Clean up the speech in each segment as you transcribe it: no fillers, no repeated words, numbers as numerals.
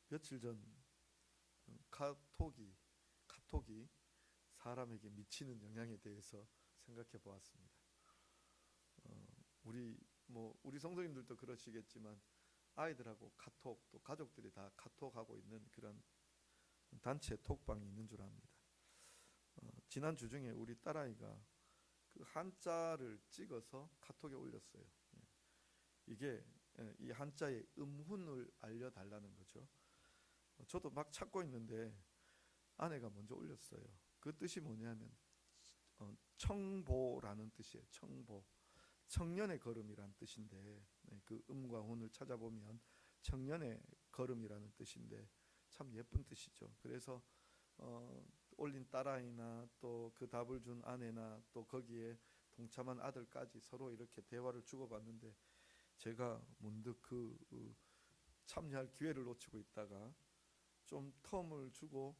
며칠 전 카톡이 사람에게 미치는 영향에 대해서 생각해 보았습니다. 우리 성도님들도 그러시겠지만 아이들하고 카톡, 또 가족들이 다 카톡하고 있는 그런 단체 톡방이 있는 줄 압니다. 지난 주 중에 우리 딸아이가 그 한자를 찍어서 카톡에 올렸어요. 이게 이 한자의 음훈을 알려달라는 거죠. 저도 막 찾고 있는데 아내가 먼저 올렸어요. 그 뜻이 뭐냐면 청보라는 뜻이에요. 청보, 청년의 걸음이란 뜻인데, 그 음과 훈을 찾아보면 청년의 걸음이라는 뜻인데 참 예쁜 뜻이죠. 그래서 올린 딸아이나 또 그 답을 준 아내나 또 거기에 동참한 아들까지 서로 이렇게 대화를 주고받는데, 제가 문득 참여할 기회를 놓치고 있다가 좀 텀을 주고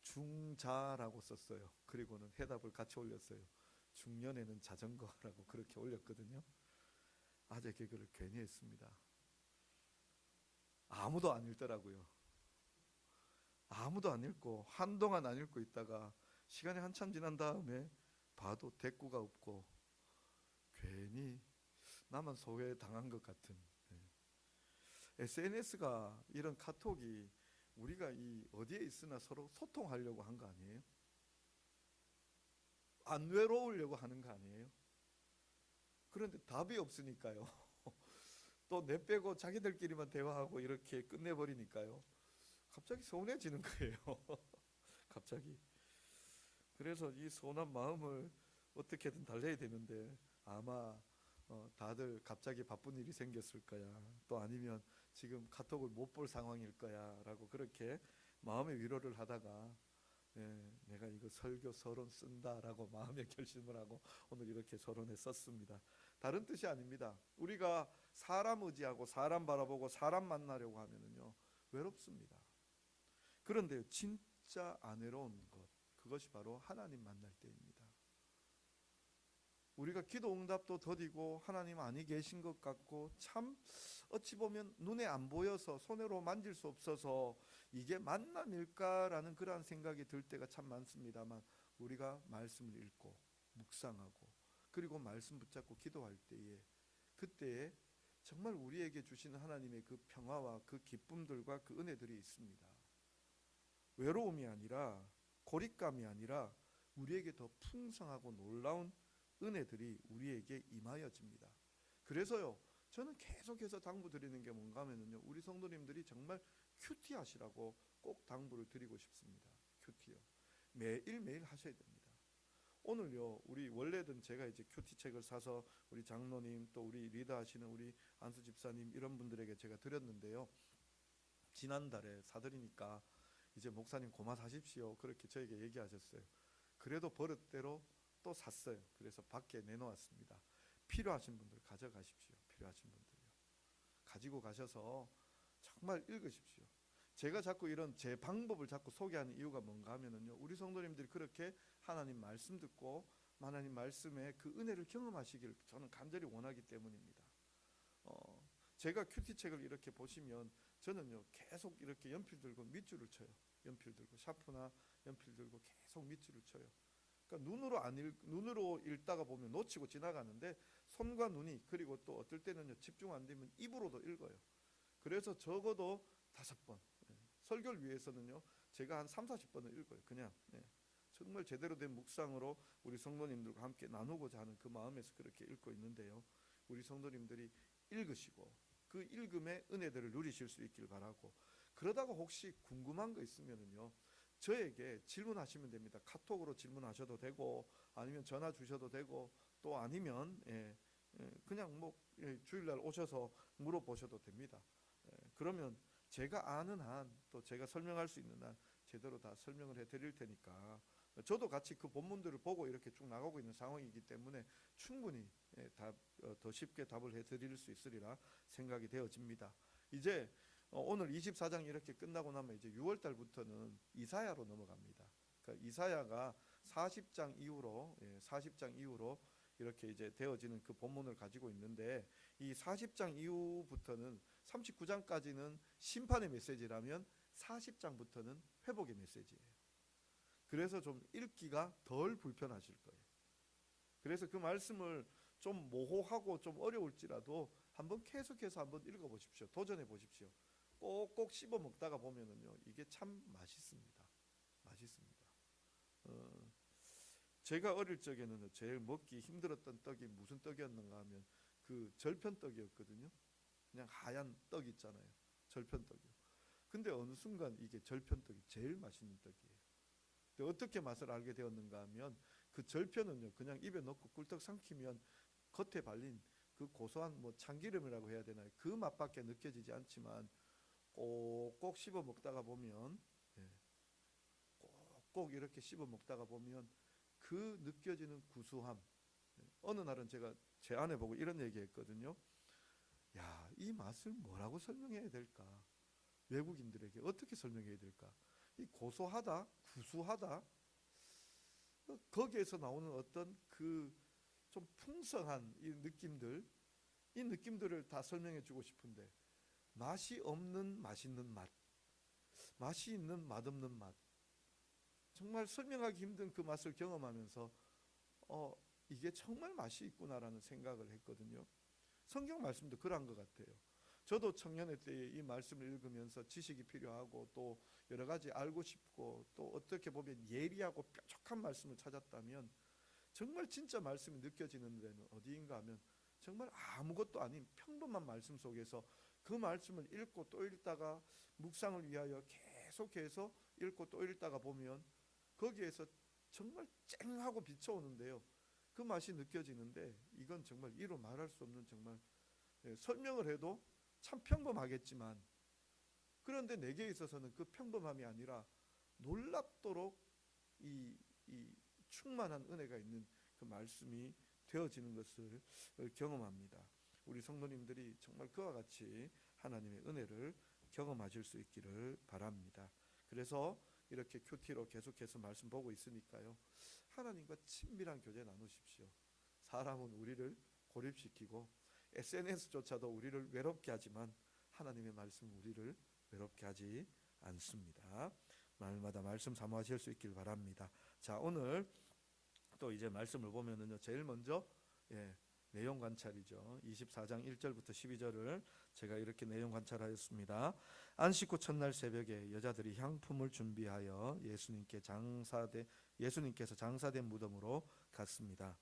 중자라고 썼어요. 그리고는 해답을 같이 올렸어요. 중년에는 자전거라고 그렇게 올렸거든요. 아재 개그를 괜히 했습니다. 아무도 안 읽더라고요. 아무도 안 읽고 한동안 안 읽고 있다가 시간이 한참 지난 다음에 봐도 대꾸가 없고 괜히 나만 소외당한 것 같은. SNS가 이런 카톡이 우리가 이 어디에 있으나 서로 소통하려고 한 거 아니에요? 안 외로우려고 하는 거 아니에요? 그런데 답이 없으니까요. 또 내 빼고 자기들끼리만 대화하고 이렇게 끝내버리니까요. 갑자기 서운해지는 거예요. 갑자기. 그래서 이 서운한 마음을 어떻게든 달래야 되는데 아마 다들 갑자기 바쁜 일이 생겼을 거야. 또 아니면 지금 카톡을 못 볼 상황일 거야 라고 그렇게 마음의 위로를 하다가 내가 이거 설교 서론 쓴다라고 마음의 결심을 하고 오늘 이렇게 서론에 썼습니다. 다른 뜻이 아닙니다. 우리가 사람 의지하고 사람 바라보고 사람 만나려고 하면은요 외롭습니다. 그런데 진짜 안 외로운 것, 그것이 바로 하나님 만날 때입니다. 우리가 기도 응답도 더디고 하나님 아니 계신 것 같고 참 어찌 보면 눈에 안 보여서 손으로 만질 수 없어서 이게 만남일까라는 그러한 생각이 들 때가 참 많습니다만, 우리가 말씀을 읽고 묵상하고 그리고 말씀 붙잡고 기도할 때에 그때에 정말 우리에게 주시는 하나님의 그 평화와 그 기쁨들과 그 은혜들이 있습니다. 외로움이 아니라 고립감이 아니라 우리에게 더 풍성하고 놀라운 은혜들이 우리에게 임하여집니다. 그래서요 저는 계속해서 당부드리는 게 뭔가 하면요 우리 성도님들이 정말 큐티 하시라고 꼭 당부를 드리고 싶습니다. 큐티요. 매일매일 하셔야 됩니다. 오늘요 우리 원래는 제가 이제 큐티 책을 사서 우리 장로님 또 우리 리더 하시는 우리 안수 집사님 이런 분들에게 제가 드렸는데요, 지난달에 사드리니까 이제 목사님 고마 사십시오 그렇게 저에게 얘기하셨어요. 그래도 버릇대로 또 샀어요. 그래서 밖에 내놓았습니다. 필요하신 분들 가져가십시오. 필요하신 분들요. 가지고 가셔서 정말 읽으십시오. 제가 자꾸 이런 제 방법을 자꾸 소개하는 이유가 뭔가 하면은요 우리 성도님들이 그렇게 하나님 말씀 듣고 하나님 말씀의 그 은혜를 경험하시길 저는 간절히 원하기 때문입니다. 제가 큐티 책을 이렇게 보시면 저는요 계속 이렇게 연필 들고 밑줄을 쳐요. 연필 들고 샤프나 연필 들고 계속 밑줄을 쳐요. 그러니까 눈으로 읽다가 보면 놓치고 지나가는데 손과 눈이, 그리고 또 어떨 때는요 집중 안 되면 입으로도 읽어요. 그래서 적어도 5번, 설교를 위해서는요 제가 한 30-40번을 읽어요. 그냥 정말 제대로 된 묵상으로 우리 성도님들과 함께 나누고자 하는 그 마음에서 그렇게 읽고 있는데요, 우리 성도님들이 읽으시고 그 읽음의 은혜들을 누리실 수 있길 바라고, 그러다가 혹시 궁금한 거 있으면은요 저에게 질문하시면 됩니다. 카톡으로 질문하셔도 되고 아니면 전화 주셔도 되고 또 아니면 그냥 주일날 오셔서 물어보셔도 됩니다. 그러면 제가 아는 한 또 제가 설명할 수 있는 한 제대로 다 설명을 해드릴 테니까, 저도 같이 그 본문들을 보고 이렇게 쭉 나가고 있는 상황이기 때문에 충분히 더 쉽게 답을 해드릴 수 있으리라 생각이 되어집니다. 이제 오늘 24장 이렇게 끝나고 나면 이제 6월 달부터는 이사야로 넘어갑니다. 그러니까 이사야가 40장 이후로 이렇게 이제 되어지는 그 본문을 가지고 있는데, 이 40장 이후부터는 39장까지는 심판의 메시지라면 40장부터는 회복의 메시지예요. 그래서 좀 읽기가 덜 불편하실 거예요. 그래서 그 말씀을 좀 모호하고 좀 어려울지라도 한번 계속해서 한번 읽어보십시오. 도전해 보십시오. 꼭꼭 씹어 먹다가 보면은요, 이게 참 맛있습니다. 맛있습니다. 제가 어릴 적에는 제일 먹기 힘들었던 떡이 무슨 떡이었는가 하면 그 절편떡이었거든요. 그냥 하얀 떡 있잖아요. 절편떡이요. 근데 어느 순간 이게 절편떡이 제일 맛있는 떡이에요. 근데 어떻게 맛을 알게 되었는가 하면 그 절편은요, 그냥 입에 넣고 꿀떡 삼키면 겉에 발린 그 고소한 뭐 참기름이라고 해야 되나요? 그 맛밖에 느껴지지 않지만 꼭꼭 씹어 먹다가 보면, 꼭꼭 이렇게 씹어 먹다가 보면 그 느껴지는 구수함. 어느 날은 제가 제 아내 보고 이런 얘기했거든요. 야, 이 맛을 뭐라고 설명해야 될까? 외국인들에게 어떻게 설명해야 될까? 이 고소하다, 구수하다, 거기에서 나오는 어떤 그 좀 풍성한 이 느낌들을 다 설명해 주고 싶은데, 맛이 없는 맛있는 맛, 맛이 있는 맛없는 맛, 정말 설명하기 힘든 그 맛을 경험하면서 이게 정말 맛이 있구나라는 생각을 했거든요. 성경 말씀도 그런 것 같아요. 저도 청년의 때에 이 말씀을 읽으면서 지식이 필요하고 또 여러 가지 알고 싶고 또 어떻게 보면 예리하고 뾰족한 말씀을 찾았다면, 정말 진짜 말씀이 느껴지는 데는 어디인가 하면 정말 아무것도 아닌 평범한 말씀 속에서 그 말씀을 읽고 또 읽다가 묵상을 위하여 계속해서 읽고 또 읽다가 보면 거기에서 정말 쨍하고 비춰오는데요, 그 맛이 느껴지는데, 이건 정말 이루 말할 수 없는, 정말 설명을 해도 참 평범하겠지만, 그런데 내게 있어서는 그 평범함이 아니라 놀랍도록 이 충만한 은혜가 있는 그 말씀이 되어지는 것을 경험합니다. 우리 성도님들이 정말 그와 같이 하나님의 은혜를 경험하실 수 있기를 바랍니다. 그래서 이렇게 큐티로 계속해서 말씀 보고 있으니까요, 하나님과 친밀한 교제 나누십시오. 사람은 우리를 고립시키고 SNS조차도 우리를 외롭게 하지만 하나님의 말씀은 우리를 외롭게 하지 않습니다. 날마다 말씀 사모하실 수 있길 바랍니다. 자, 오늘 또 이제 말씀을 보면은요, 제일 먼저 내용 관찰이죠. 24장 1절부터 12절을 제가 이렇게 내용 관찰하였습니다. 안식 후 첫날 새벽에 여자들이 향품을 준비하여 예수님께서 장사된 무덤으로 갔습니다.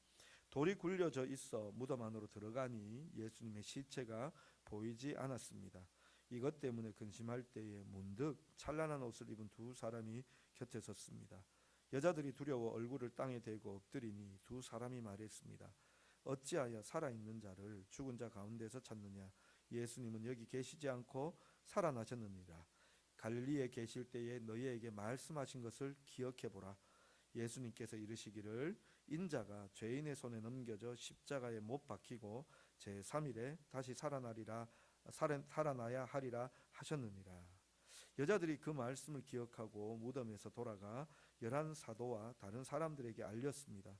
돌이 굴려져 있어 무덤 안으로 들어가니 예수님의 시체가 보이지 않았습니다. 이것 때문에 근심할 때에 문득 찬란한 옷을 입은 두 사람이 곁에 섰습니다. 여자들이 두려워 얼굴을 땅에 대고 엎드리니 두 사람이 말했습니다. 어찌하여 살아있는 자를 죽은 자 가운데서 찾느냐? 예수님은 여기 계시지 않고 살아나셨느니라. 갈릴리에 계실 때에 너희에게 말씀하신 것을 기억해보라. 예수님께서 이르시기를 인자가 죄인의 손에 넘겨져 십자가에 못 박히고 제3일에 다시 살아나야 하리라 하셨느니라. 여자들이 그 말씀을 기억하고 무덤에서 돌아가 11 사도와 다른 사람들에게 알렸습니다.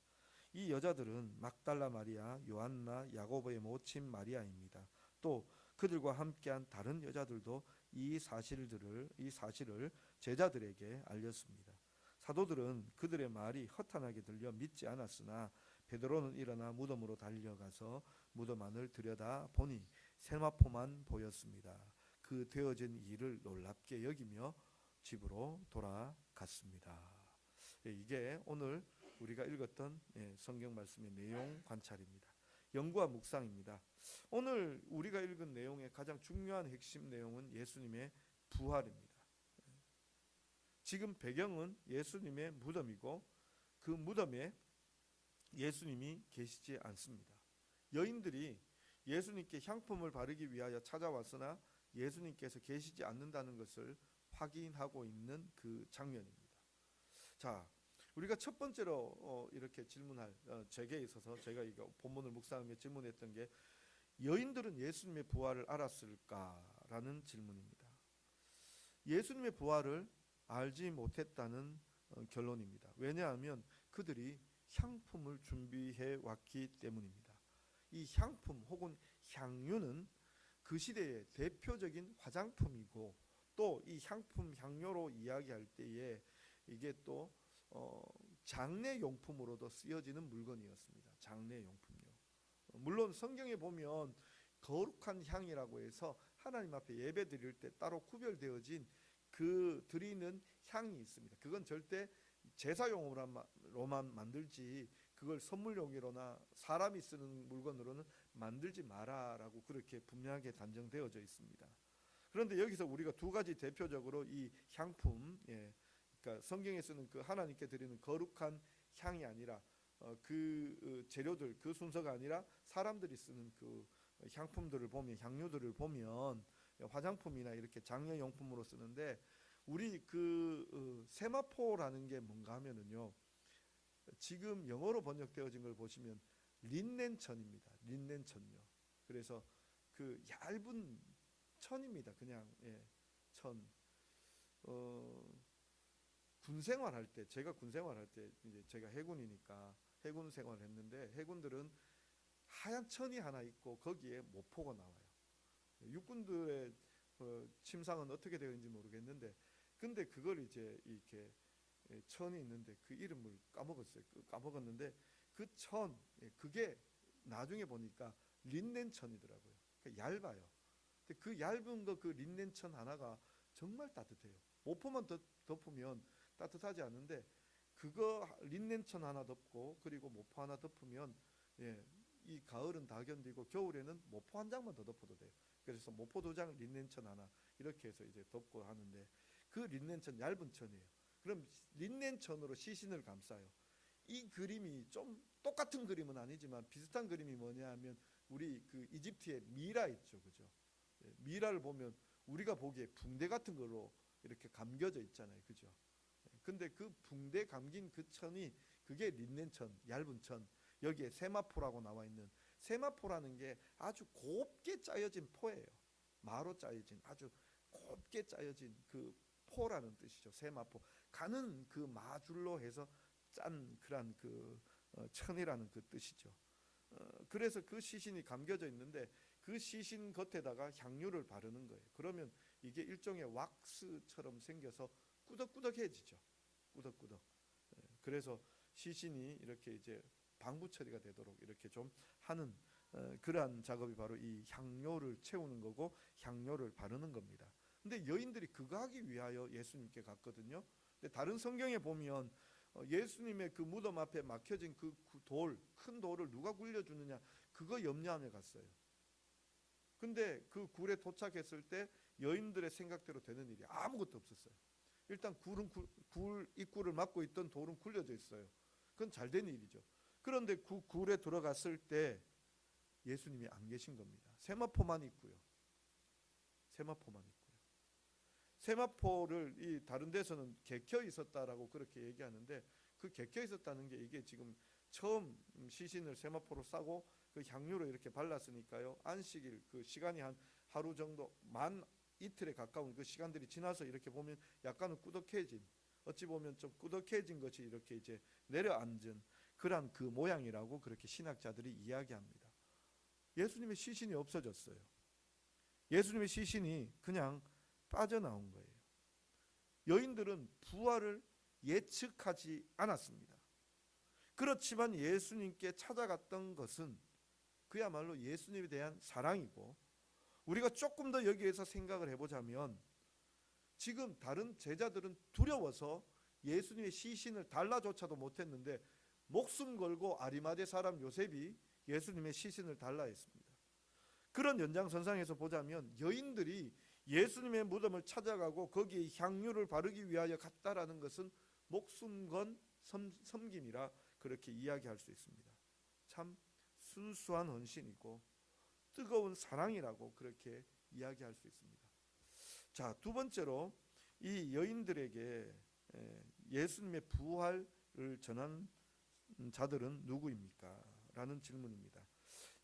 이 여자들은 막달라 마리아, 요한나, 야고보의 모친 마리아입니다. 또 그들과 함께한 다른 여자들도 이 사실을 제자들에게 알렸습니다. 사도들은 그들의 말이 허탄하게 들려 믿지 않았으나 베드로는 일어나 무덤으로 달려가서 무덤 안을 들여다 보니 세마포만 보였습니다. 그 되어진 일을 놀랍게 여기며 집으로 돌아갔습니다. 이게 오늘 우리가 읽었던 성경 말씀의 내용 관찰입니다. 연구와 묵상입니다. 오늘 우리가 읽은 내용의 가장 중요한 핵심 내용은 예수님의 부활입니다. 지금 배경은 예수님의 무덤이고 그 무덤에 예수님이 계시지 않습니다. 여인들이 예수님께 향품을 바르기 위하여 찾아왔으나 예수님께서 계시지 않는다는 것을 확인하고 있는 그 장면입니다. 자, 우리가 첫 번째로 이렇게 질문할 제게 있어서 제가 이거 본문을 묵상하며 질문했던 게, 여인들은 예수님의 부활을 알았을까라는 질문입니다. 예수님의 부활을 알지 못했다는 결론입니다. 왜냐하면 그들이 향품을 준비해 왔기 때문입니다. 이 향품 혹은 향유는 그 시대의 대표적인 화장품이고, 또 이 향품, 향료로 이야기할 때에 이게 또 장례용품으로도 쓰여지는 물건이었습니다. 장례용품요. 물론 성경에 보면 거룩한 향이라고 해서 하나님 앞에 예배 드릴 때 따로 구별되어진 그 드리는 향이 있습니다. 그건 절대 제사용으로만 만들지, 그걸 선물용이로나 사람이 쓰는 물건으로는 만들지 마라라고 그렇게 분명하게 단정되어져 있습니다. 그런데 여기서 우리가 두 가지 대표적으로 이 향품, 그러니까 성경에 쓰는 그 하나님께 드리는 거룩한 향이 아니라 그 재료들, 그 순서가 아니라 사람들이 쓰는 그 향품들을 보면, 향료들을 보면 화장품이나 이렇게 장례용품으로 쓰는데, 우리 그 세마포라는 게 뭔가 하면은요, 지금 영어로 번역되어진 걸 보시면 린넨천입니다. 린넨천요. 그래서 그 얇은 천입니다. 그냥 천. 군 생활할 때, 제가 군 생활할 때, 이제 제가 해군이니까 해군 생활을 했는데, 해군들은 하얀 천이 하나 있고 거기에 모포가 나와요. 육군들의 침상은 어떻게 되어 있는지 모르겠는데, 근데 그걸 이제 이렇게 천이 있는데 그 이름을 까먹었어요. 까먹었는데 그 천, 그게 나중에 보니까 린넨천이더라고요. 그러니까 얇아요. 근데 그 얇은 거, 그 린넨천 하나가 정말 따뜻해요. 모포만 덮으면 따뜻하지 않은데, 그거 린넨천 하나 덮고 그리고 모포 하나 덮으면 이 가을은 다 견디고 겨울에는 모포 한 장만 더 덮어도 돼요. 그래서 모포 2장, 린넨천 하나, 이렇게 해서 이제 덮고 하는데, 그 린넨천 얇은 천이에요. 그럼 린넨천으로 시신을 감싸요. 이 그림이 좀 똑같은 그림은 아니지만 비슷한 그림이 뭐냐 하면, 우리 그 이집트의 미라 있죠, 그죠? 미라를 보면 우리가 보기에 붕대 같은 걸로 이렇게 감겨져 있잖아요, 그죠? 근데 그 붕대 감긴 그 천이, 그게 린넨천, 얇은 천. 여기에 세마포라고 나와 있는, 세마포라는 게 아주 곱게 짜여진 포예요. 마로 짜여진, 아주 곱게 짜여진 그 포라는 뜻이죠. 세마포. 가는 그 마줄로 해서 짠 그런 그 천이라는 그 뜻이죠. 그래서 그 시신이 감겨져 있는데, 그 시신 겉에다가 향유를 바르는 거예요. 그러면 이게 일종의 왁스처럼 생겨서 꾸덕꾸덕해지죠. 꾸덕꾸덕. 그래서 시신이 이렇게 이제 방부 처리가 되도록 이렇게 좀 하는 그러한 작업이 바로 이 향료를 채우는 거고, 향료를 바르는 겁니다. 근데 여인들이 그거 하기 위하여 예수님께 갔거든요. 근데 다른 성경에 보면 예수님의 그 무덤 앞에 막혀진 그 돌, 큰 돌을 누가 굴려주느냐, 그거 염려하며 갔어요. 근데 그 굴에 도착했을 때 여인들의 생각대로 되는 일이 아무것도 없었어요. 일단 굴 입구를 막고 있던 돌은 굴려져 있어요. 그건 잘 된 일이죠. 그런데 그 굴에 들어갔을 때 예수님이 안 계신 겁니다. 세마포만 있고요. 세마포만 있고요. 세마포를 이 다른 데서는 개켜 있었다라고 그렇게 얘기하는데, 그 개켜 있었다는 게 이게 지금 처음 시신을 세마포로 싸고 그 향유로 이렇게 발랐으니까요, 안식일 그 시간이 한 하루 정도, 만 이틀에 가까운 그 시간들이 지나서 이렇게 보면 약간은 꾸덕해진, 어찌 보면 좀 꾸덕해진 것이 이렇게 이제 내려앉은 그런 그 모양이라고 그렇게 신학자들이 이야기합니다. 예수님의 시신이 없어졌어요. 예수님의 시신이 그냥 빠져나온 거예요. 여인들은 부활을 예측하지 않았습니다. 그렇지만 예수님께 찾아갔던 것은 그야말로 예수님에 대한 사랑이고, 우리가 조금 더 여기에서 생각을 해보자면, 지금 다른 제자들은 두려워서 예수님의 시신을 달라조차도 못했는데, 목숨 걸고 아리마대 사람 요셉이 예수님의 시신을 달라 했습니다. 그런 연장선상에서 보자면 여인들이 예수님의 무덤을 찾아가고 거기에 향유를 바르기 위하여 갔다라는 것은 목숨 건 섬김이라 그렇게 이야기할 수 있습니다. 참 순수한 헌신이고 뜨거운 사랑이라고 그렇게 이야기할 수 있습니다. 자, 두 번째로 이 여인들에게 예수님의 부활을 전한 자들은 누구입니까? 라는 질문입니다.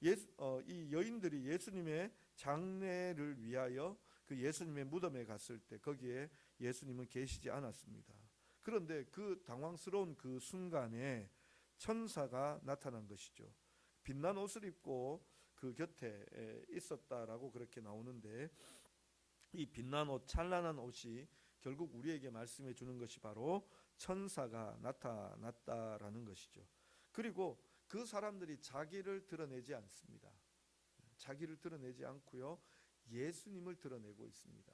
이 여인들이 예수님의 장례를 위하여 그 예수님의 무덤에 갔을 때 거기에 예수님은 계시지 않았습니다. 그런데 그 당황스러운 그 순간에 천사가 나타난 것이죠. 빛난 옷을 입고 그 곁에 있었다라고 그렇게 나오는데, 이 빛난 옷, 찬란한 옷이 결국 우리에게 말씀해 주는 것이 바로 천사가 나타났다라는 것이죠. 그리고 그 사람들이 자기를 드러내지 않습니다. 자기를 드러내지 않고요, 예수님을 드러내고 있습니다.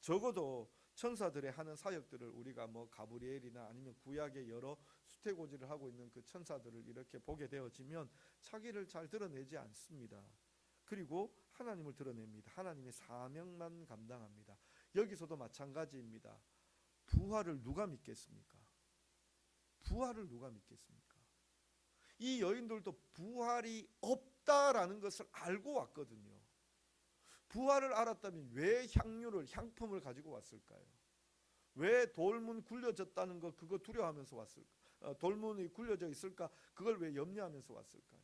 적어도 천사들의 하는 사역들을 우리가 뭐 가브리엘이나 아니면 구약의 여러 수태고지를 하고 있는 그 천사들을 이렇게 보게 되어지면 자기를 잘 드러내지 않습니다. 그리고 하나님을 드러냅니다. 하나님의 사명만 감당합니다. 여기서도 마찬가지입니다. 부활을 누가 믿겠습니까? 부활을 누가 믿겠습니까? 이 여인들도 부활이 없다라는 것을 알고 왔거든요. 부활을 알았다면 왜 향품을 가지고 왔을까요? 왜 돌문 굴려졌다는 거 그거 두려워하면서 왔을까? 돌문이 굴려져 있을까? 그걸 왜 염려하면서 왔을까요?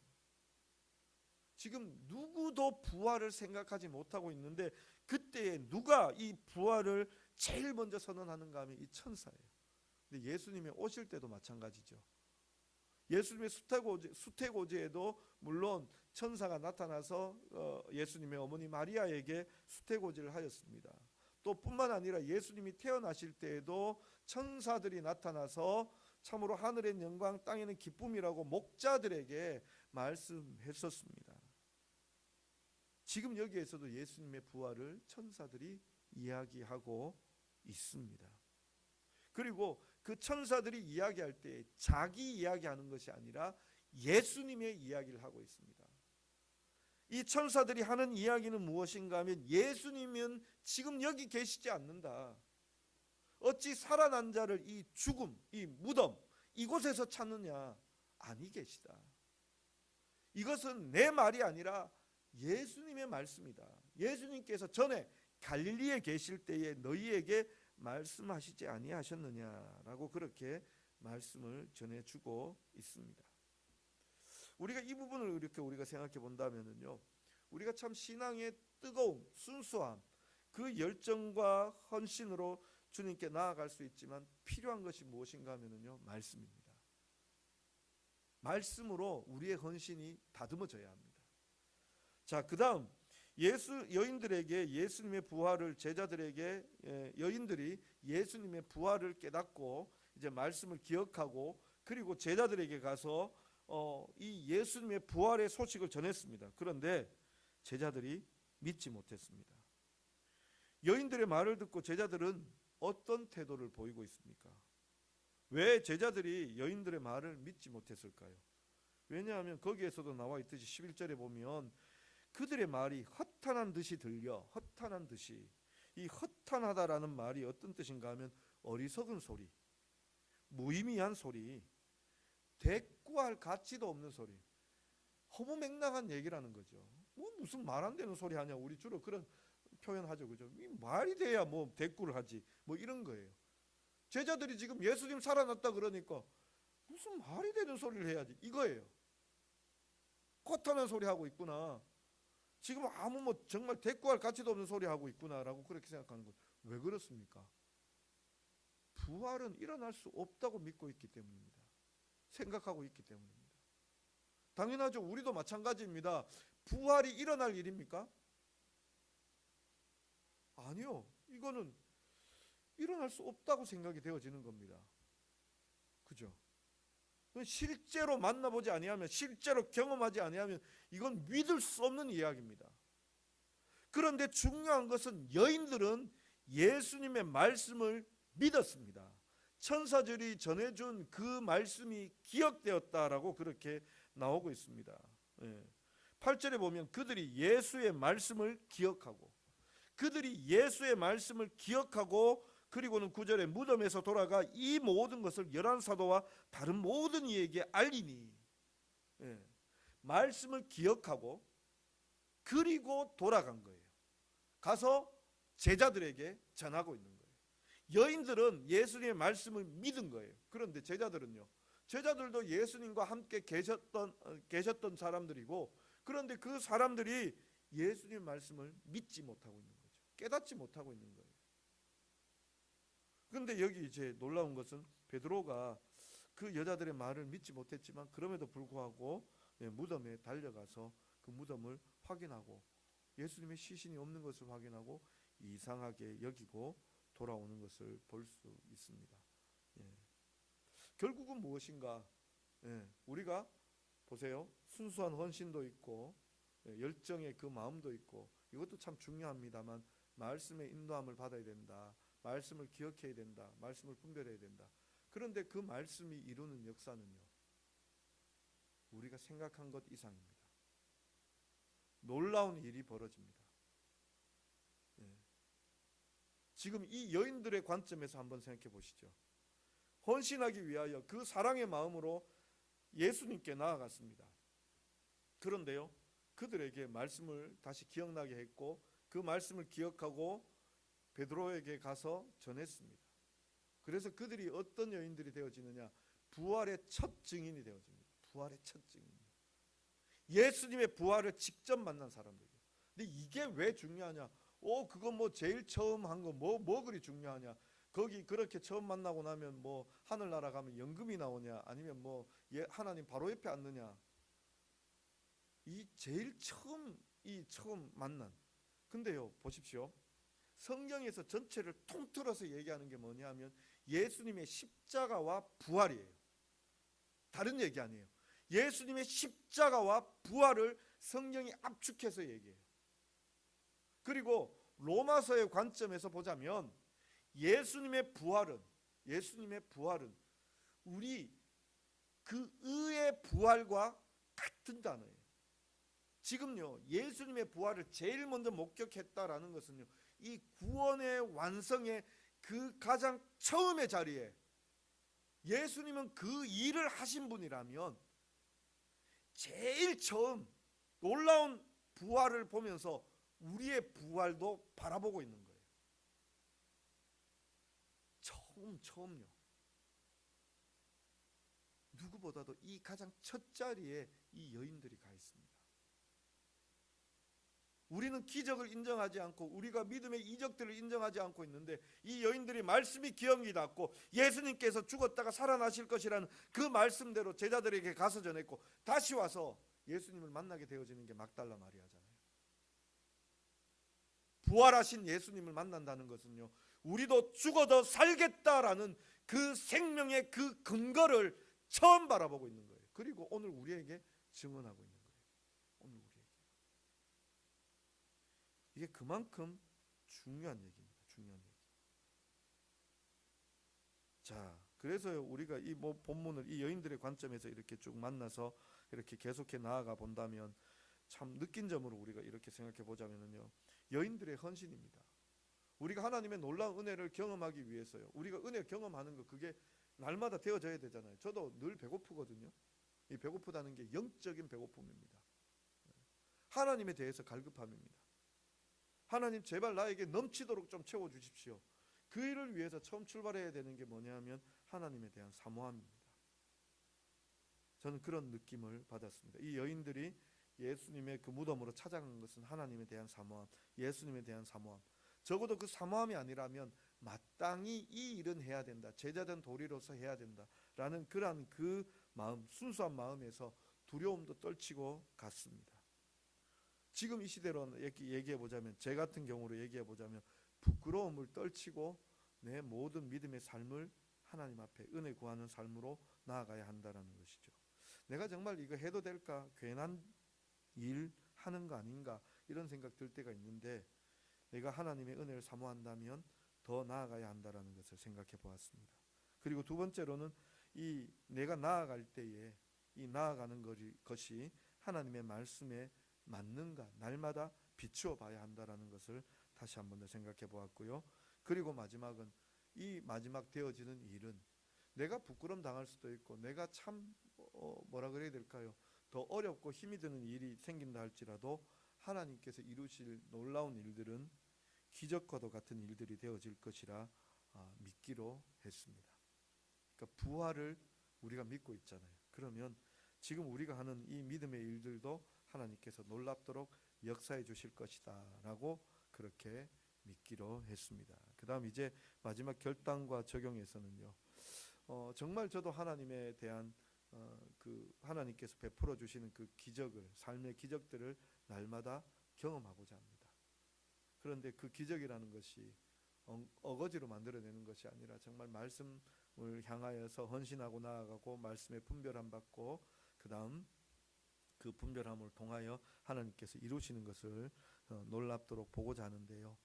지금 누구도 부활을 생각하지 못하고 있는데, 그때에 누가 이 부활을 제일 먼저 선언하는가 하면 이 천사예요. 근데 예수님이 오실 때도 마찬가지죠. 예수님의 수태고지에도 물론 천사가 나타나서 예수님의 어머니 마리아에게 수태고지를 하였습니다. 또 뿐만 아니라 예수님이 태어나실 때에도 천사들이 나타나서 참으로 하늘의 영광 땅에는 기쁨이라고 목자들에게 말씀했었습니다. 지금 여기에서도 예수님의 부활을 천사들이 이야기하고 있습니다. 그리고 그 천사들이 이야기할 때 자기 이야기하는 것이 아니라 예수님의 이야기를 하고 있습니다. 이 천사들이 하는 이야기는 무엇인가 하면, 예수님은 지금 여기 계시지 않는다. 어찌 살아난 자를 이 죽음, 이 무덤 이곳에서 찾느냐? 아니 계시다. 이것은 내 말이 아니라 예수님의 말씀이다. 예수님께서 전에 갈릴리에 계실 때에 너희에게 말씀하시지 아니하셨느냐라고 그렇게 말씀을 전해주고 있습니다. 우리가 이 부분을 이렇게 우리가 생각해 본다면요, 우리가 참 신앙의 뜨거움, 순수함, 그 열정과 헌신으로 주님께 나아갈 수 있지만 필요한 것이 무엇인가 하면요, 말씀입니다. 말씀으로 우리의 헌신이 다듬어져야 합니다. 자, 그다음 여인들에게 예수님의 부활을, 제자들에게 여인들이 예수님의 부활을 깨닫고 이제 말씀을 기억하고, 그리고 제자들에게 가서 이 예수님의 부활의 소식을 전했습니다. 그런데 제자들이 믿지 못했습니다. 여인들의 말을 듣고 제자들은 어떤 태도를 보이고 있습니까? 왜 제자들이 여인들의 말을 믿지 못했을까요? 왜냐하면 거기에서도 나와 있듯이 11절에 보면 그들의 말이 허탄한 듯이 들려, 허탄한 듯이. 이 허탄하다라는 말이 어떤 뜻인가 하면 어리석은 소리, 무의미한 소리, 대꾸할 가치도 없는 소리, 허무맹랑한 얘기라는 거죠. 뭐 무슨 말 안 되는 소리 하냐, 우리 주로 그런 표현하죠, 그죠? 이 말이 돼야 뭐 대꾸를 하지, 뭐 이런 거예요. 제자들이 지금 예수님 살아났다 그러니까 무슨 말이 되는 소리를 해야지, 이거예요. 허탄한 소리 하고 있구나. 지금 아무 뭐 정말 대꾸할 가치도 없는 소리 하고 있구나라고 그렇게 생각하는 것. 왜 그렇습니까? 부활은 일어날 수 없다고 믿고 있기 때문입니다. 생각하고 있기 때문입니다. 당연하죠. 우리도 마찬가지입니다. 부활이 일어날 일입니까? 아니요. 이거는 일어날 수 없다고 생각이 되어지는 겁니다. 그죠? 실제로 만나보지 아니하면, 실제로 경험하지 아니하면 이건 믿을 수 없는 이야기입니다. 그런데 중요한 것은 여인들은 예수님의 말씀을 믿었습니다. 천사들이 전해준 그 말씀이 기억되었다라고 그렇게 나오고 있습니다. 8절에 보면 그들이 예수의 말씀을 기억하고, 그들이 예수의 말씀을 기억하고, 그리고는 9절에 무덤에서 돌아가 이 모든 것을 열한 사도와 다른 모든 이에게 알리니. 말씀을 기억하고 그리고 돌아간 거예요. 가서 제자들에게 전하고 있는 거예요. 여인들은 예수님의 말씀을 믿은 거예요. 그런데 제자들은요, 제자들도 예수님과 함께 계셨던 사람들이고, 그런데 그 사람들이 예수님의 말씀을 믿지 못하고 있는 거죠. 깨닫지 못하고 있는 거예요. 그런데 여기 이제 놀라운 것은 베드로가 그 여자들의 말을 믿지 못했지만 그럼에도 불구하고 무덤에 달려가서 그 무덤을 확인하고 예수님의 시신이 없는 것을 확인하고 이상하게 여기고 돌아오는 것을 볼 수 있습니다. 결국은 무엇인가? 우리가 보세요. 순수한 헌신도 있고 열정의 그 마음도 있고 이것도 참 중요합니다만 말씀의 인도함을 받아야 된다. 말씀을 기억해야 된다. 말씀을 분별해야 된다. 그런데 그 말씀이 이루는 역사는요, 우리가 생각한 것 이상입니다. 놀라운 일이 벌어집니다. 지금 이 여인들의 관점에서 한번 생각해 보시죠. 헌신하기 위하여 그 사랑의 마음으로 예수님께 나아갔습니다. 그런데요, 그들에게 말씀을 다시 기억나게 했고 그 말씀을 기억하고 베드로에게 가서 전했습니다. 그래서 그들이 어떤 여인들이 되어지느냐? 부활의 첫 증인이 되어집니다. 부활의 첫 증인. 예수님의 부활을 직접 만난 사람들이에요. 근데 이게 왜 중요하냐? 그거 뭐 제일 처음 한 거 뭐 그리 중요하냐? 거기 그렇게 처음 만나고 나면 뭐 하늘나라 가면 연금이 나오냐? 아니면 뭐 하나님 바로 옆에 앉느냐? 이 제일 처음 만난. 근데요, 보십시오. 성경에서 전체를 통틀어서 얘기하는 게 뭐냐 하면 예수님의 십자가와 부활이에요. 다른 얘기 아니에요. 예수님의 십자가와 부활을 성경이 압축해서 얘기해요. 그리고 로마서의 관점에서 보자면 예수님의 부활은 우리 그 의의 부활과 같은 단어예요. 지금요, 예수님의 부활을 제일 먼저 목격했다라는 것은요, 이 구원의 완성의 그 가장 처음의 자리에 예수님은 그 일을 하신 분이라면 제일 처음 놀라운 부활을 보면서 우리의 부활도 바라보고 있는 거예요. 처음요. 누구보다도 이 가장 첫 자리에 이 여인들이 가 있습니다. 우리는 기적을 인정하지 않고 우리가 믿음의 이적들을 인정하지 않고 있는데 이 여인들이 말씀이 기억이 났고 예수님께서 죽었다가 살아나실 것이라는 그 말씀대로 제자들에게 가서 전했고 다시 와서 예수님을 만나게 되어지는 게 막달라 마리아잖아요. 부활하신 예수님을 만난다는 것은요, 우리도 죽어도 살겠다라는 그 생명의 그 근거를 처음 바라보고 있는 거예요. 그리고 오늘 우리에게 증언하고 있는 거예요. 오늘 우리에게. 이게 그만큼 중요한 얘기입니다. 중요한 얘기. 자, 그래서요, 우리가 이 본문을 이 여인들의 관점에서 이렇게 쭉 만나서 이렇게 계속해 나아가 본다면 참 느낀 점으로 우리가 이렇게 생각해 보자면요, 여인들의 헌신입니다. 우리가 하나님의 놀라운 은혜를 경험하기 위해서요, 우리가 은혜 경험하는 거 그게 날마다 되어져야 되잖아요. 저도 늘 배고프거든요. 이 배고프다는 게 영적인 배고픔입니다. 하나님에 대해서 갈급함입니다. 하나님 제발 나에게 넘치도록 좀 채워주십시오. 그 일을 위해서 처음 출발해야 되는 게 뭐냐면 하나님에 대한 사모함입니다. 저는 그런 느낌을 받았습니다. 이 여인들이 예수님의 그 무덤으로 찾아간 것은 하나님에 대한 사모함, 예수님에 대한 사모함. 적어도 그 사모함이 아니라면 마땅히 이 일은 해야 된다, 제자된 도리로서 해야 된다라는 그러한 그 마음, 순수한 마음에서 두려움도 떨치고 갔습니다. 지금 이 시대로 얘기해 보자면, 제 같은 경우로 얘기해 보자면 부끄러움을 떨치고 내 모든 믿음의 삶을 하나님 앞에 은혜 구하는 삶으로 나아가야 한다는 것이죠. 내가 정말 이거 해도 될까? 괜한 일 하는 거 아닌가? 이런 생각 들 때가 있는데 내가 하나님의 은혜를 사모한다면 더 나아가야 한다는 것을 생각해 보았습니다. 그리고 두 번째로는 이 내가 나아갈 때에 이 나아가는 것이 하나님의 말씀에 맞는가 날마다 비추어 봐야 한다는 것을 다시 한번 더 생각해 보았고요. 그리고 마지막은 이 마지막 되어지는 일은 내가 부끄럼 당할 수도 있고 내가 참 뭐라 그래야 될까요? 더 어렵고 힘이 드는 일이 생긴다 할지라도 하나님께서 이루실 놀라운 일들은 기적과도 같은 일들이 되어질 것이라 믿기로 했습니다. 그러니까 부활을 우리가 믿고 있잖아요. 그러면 지금 우리가 하는 이 믿음의 일들도 하나님께서 놀랍도록 역사해 주실 것이다 라고 그렇게 믿기로 했습니다. 그 다음 이제 마지막 결단과 적용에서는요, 정말 저도 하나님에 대한 그 하나님께서 베풀어 주시는 그 기적을, 삶의 기적들을 날마다 경험하고자 합니다. 그런데 그 기적이라는 것이 어거지로 만들어내는 것이 아니라 정말 말씀을 향하여서 헌신하고 나아가고 말씀에 분별함 받고 그 다음 그 분별함을 통하여 하나님께서 이루시는 것을 놀랍도록 보고자 하는데요.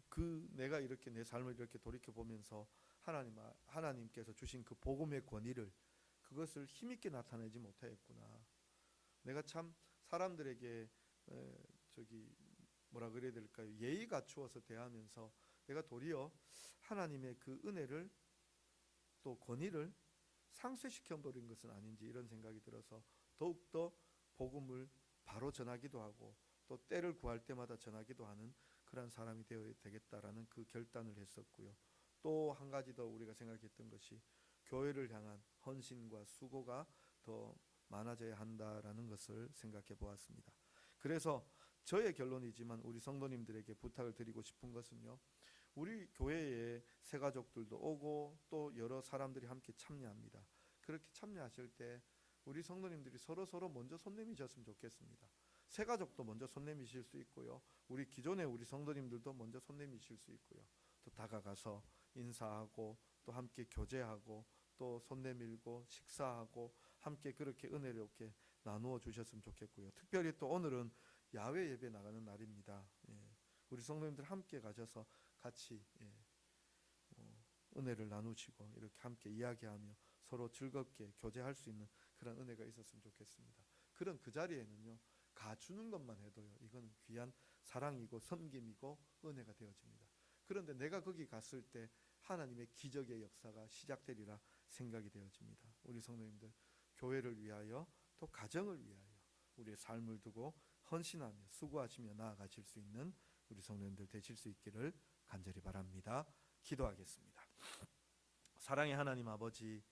그 내가 이렇게 내 삶을 이렇게 돌이켜 보면서 하나님께서 주신 그 복음의 권위를, 그것을 힘있게 나타내지 못하였구나. 내가 참 사람들에게 뭐라 그래야 될까요? 예의 갖추어서 대하면서 내가 도리어 하나님의 그 은혜를 또 권위를 상쇄시켜 버린 것은 아닌지 이런 생각이 들어서 더욱더 복음을 바로 전하기도 하고 또 때를 구할 때마다 전하기도 하는 그런 사람이 되어야 되겠다라는 그 결단을 했었고요. 또 한 가지 더 우리가 생각했던 것이 교회를 향한 헌신과 수고가 더 많아져야 한다라는 것을 생각해 보았습니다. 그래서 저의 결론이지만 우리 성도님들에게 부탁을 드리고 싶은 것은요, 우리 교회에 새가족들도 오고 또 여러 사람들이 함께 참여합니다. 그렇게 참여하실 때 우리 성도님들이 서로 먼저 손 내미셨으면 좋겠습니다. 새가족도 먼저 손 내미실 수 있고요, 우리 기존의 우리 성도님들도 먼저 손 내미실 수 있고요, 또 다가가서 인사하고 또 함께 교제하고 또 손 내밀고 식사하고 함께 그렇게 은혜롭게 나누어 주셨으면 좋겠고요. 특별히 또 오늘은 야외 예배 나가는 날입니다. 우리 성도님들 함께 가셔서 같이 은혜를 나누시고 이렇게 함께 이야기하며 서로 즐겁게 교제할 수 있는 그런 은혜가 있었으면 좋겠습니다. 그런 그 자리에는요, 가주는 것만 해도요, 이건 귀한 사랑이고 섬김이고 은혜가 되어집니다. 그런데 내가 거기 갔을 때 하나님의 기적의 역사가 시작되리라 생각이 되어집니다. 우리 성도님들, 교회를 위하여 또 가정을 위하여 우리의 삶을 두고 헌신하며 수고하시며 나아가실 수 있는 우리 성도님들 되실 수 있기를 간절히 바랍니다. 기도하겠습니다. 사랑의 하나님 아버지,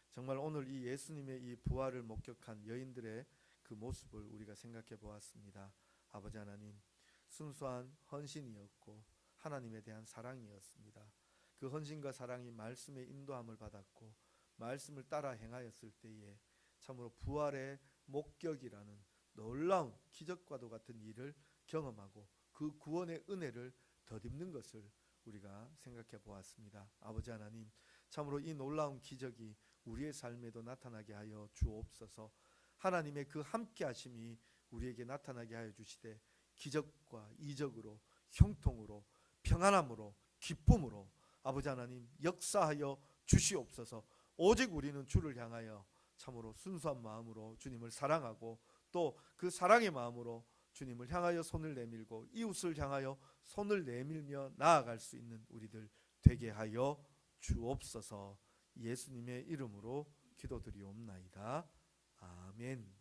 정말 오늘 이 예수님의 이 부활을 목격한 여인들의 그 모습을 우리가 생각해 보았습니다. 아버지 하나님, 순수한 헌신이었고 하나님에 대한 사랑이었습니다. 그 헌신과 사랑이 말씀의 인도함을 받았고 말씀을 따라 행하였을 때에 참으로 부활의 목격이라는 놀라운 기적과도 같은 일을 경험하고 그 구원의 은혜를 덧입는 것을 우리가 생각해 보았습니다. 아버지 하나님, 참으로 이 놀라운 기적이 우리의 삶에도 나타나게 하여 주옵소서. 하나님의 그 함께 하심이 우리에게 나타나게 하여 주시되 기적과 이적으로, 형통으로, 평안함으로, 기쁨으로 아버지 하나님 역사하여 주시옵소서. 오직 우리는 주를 향하여 참으로 순수한 마음으로 주님을 사랑하고 또 그 사랑의 마음으로 주님을 향하여 손을 내밀고 이웃을 향하여 손을 내밀며 나아갈 수 있는 우리들 되게 하여 주옵소서. 예수님의 이름으로 기도드리옵나이다. 아멘.